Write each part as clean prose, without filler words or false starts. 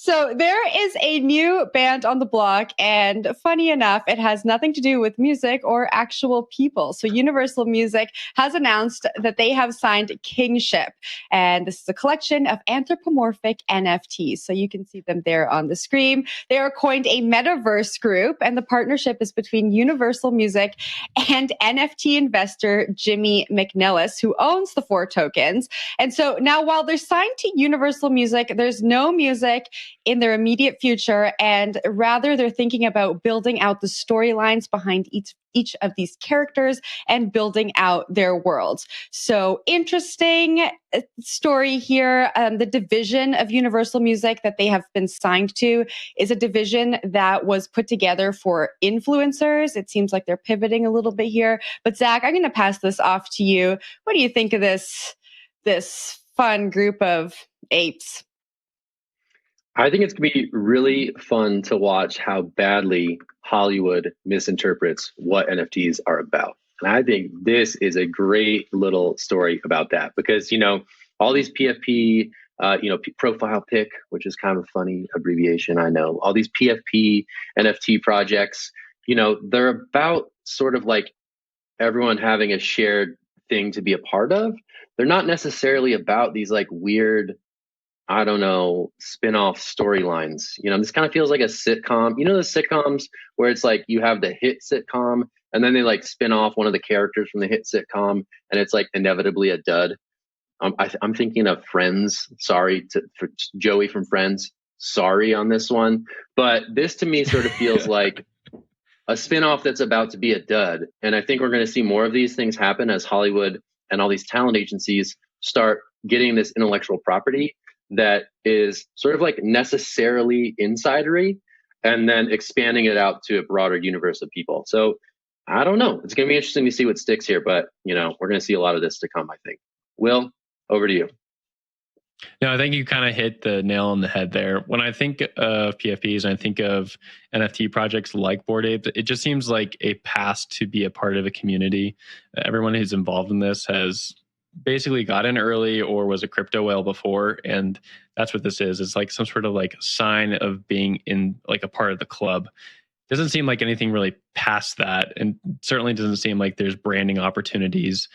So there is a new band on the block, and funny enough, it has nothing to do with music or actual people. So Universal Music has announced that they have signed Kingship, and this is a collection of anthropomorphic NFTs. So you can see them there on the screen. They are coined a metaverse group, and the partnership is between Universal Music and NFT investor Jimmy McNellis, who owns the 4 tokens. And so now, while they're signed to Universal Music, there's no music in their immediate future, and rather they're thinking about building out the storylines behind each of these characters and building out their worlds. So interesting story here. The division of Universal Music that they have been signed to is a division that was put together for influencers. It seems like they're pivoting a little bit here. But Zach, I'm going to pass this off to you. What do you think of this fun group of apes? I think it's going to be really fun to watch how badly Hollywood misinterprets what NFTs are about. And I think this is a great little story about that because, all these PFP, profile pic, which is kind of a funny abbreviation, I know, all these PFP NFT projects, they're about sort of like everyone having a shared thing to be a part of. They're not necessarily about these like weird, I don't know, spin-off storylines. This kind of feels like a sitcom. The sitcoms where it's like you have the hit sitcom and then they like spin off one of the characters from the hit sitcom and it's like inevitably a dud. I'm thinking of Friends. Sorry for Joey from Friends. Sorry on this one. But this to me sort of feels like a spin-off that's about to be a dud. And I think we're going to see more of these things happen as Hollywood and all these talent agencies start getting this intellectual property that is sort of like necessarily insidery and then expanding it out to a broader universe of people. So I don't know. It's going to be interesting to see what sticks here, but we're going to see a lot of this to come, I think. Will, over to you. No, I think you kind of hit the nail on the head there. When I think of PFPs and I think of NFT projects like Bored Ape, it just seems like a path to be a part of a community. Everyone who's involved in this has basically got in early or was a crypto whale before, and that's what this is. It's like some sort of like sign of being in like a part of the club. Doesn't seem like anything really past that, and certainly doesn't seem like there's branding opportunities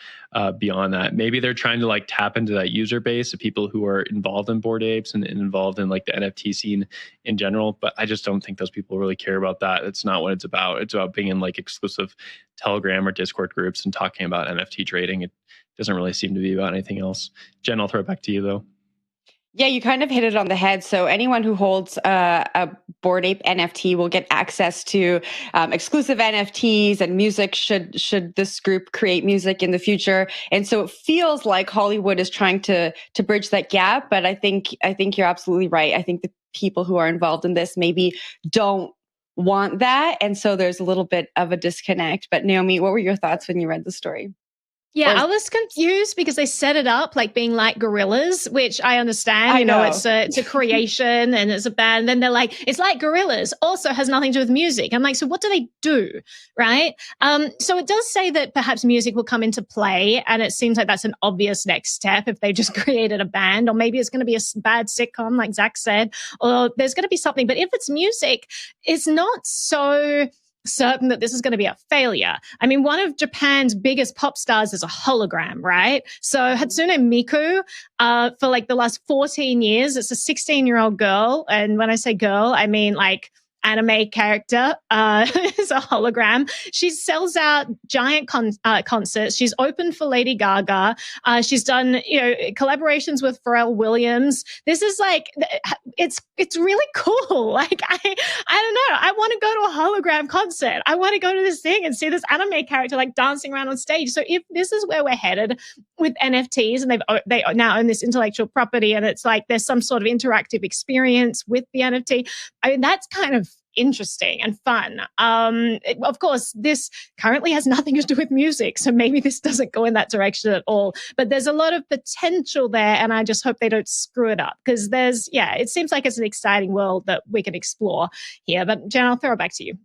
beyond that. Maybe they're trying to like tap into that user base of people who are involved in Bored Apes and involved in like the NFT scene in general, but I just don't think those people really care about that. It's not what it's about. It's about being in like exclusive Telegram or Discord groups and talking about NFT trading. It doesn't really seem to be about anything else. Jen, I'll throw it back to you though. Yeah, you kind of hit it on the head. So anyone who holds a Bored Ape NFT will get access to exclusive NFTs and music should this group create music in the future. And so it feels like Hollywood is trying to bridge that gap. But I think you're absolutely right. I think the people who are involved in this maybe don't want that. And so there's a little bit of a disconnect. But Naomi, what were your thoughts when you read the story? Yeah, I was confused because they set it up like being like gorillas, which I understand. I know. It's a creation and it's a band. Then they're like, it's like gorillas, also has nothing to do with music. I'm like, so what do they do? Right? So it does say that perhaps music will come into play, and it seems like that's an obvious next step if they just created a band, or maybe it's going to be a bad sitcom, like Zach said, or there's going to be something. But if it's music, it's not so certain that this is going to be a failure. I mean, one of Japan's biggest pop stars is a hologram, right? So Hatsune Miku, for like the last 14 years, it's a 16-year-old girl. And when I say girl, I mean like anime character is a hologram. She sells out giant concerts. She's opened for Lady Gaga. She's done, collaborations with Pharrell Williams. This is like, it's really cool. Like, I don't know. I want to go to a hologram concert. I want to go to this thing and see this anime character like dancing around on stage. So if this is where we're headed with NFTs, and they now own this intellectual property, and it's like there's some sort of interactive experience with the NFT, I mean, that's kind of interesting and fun. Of course, this currently has nothing to do with music, so maybe this doesn't go in that direction at all. But there's a lot of potential there, and I just hope they don't screw it up, because it seems like it's an exciting world that we can explore here. But Jen, I'll throw it back to you.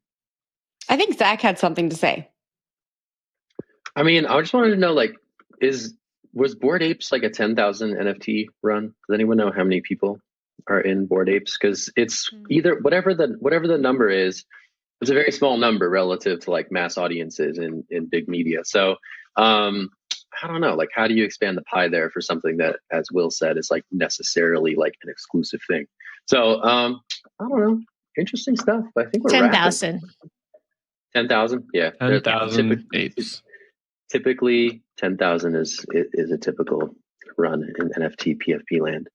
I think Zach had something to say. I mean, I just wanted to know, like, was Bored Apes like a 10,000 NFT run? Does anyone know how many people are in Bored Apes, because it's either whatever the number is, it's a very small number relative to like mass audiences in big media. So I don't know, like how do you expand the pie there for something that, as Will said, is like necessarily like an exclusive thing? So I don't know. Interesting stuff. I think we're 10,000. 10,000, yeah. 10,000 apes. Typically, 10,000 is a typical run in NFT PFP land.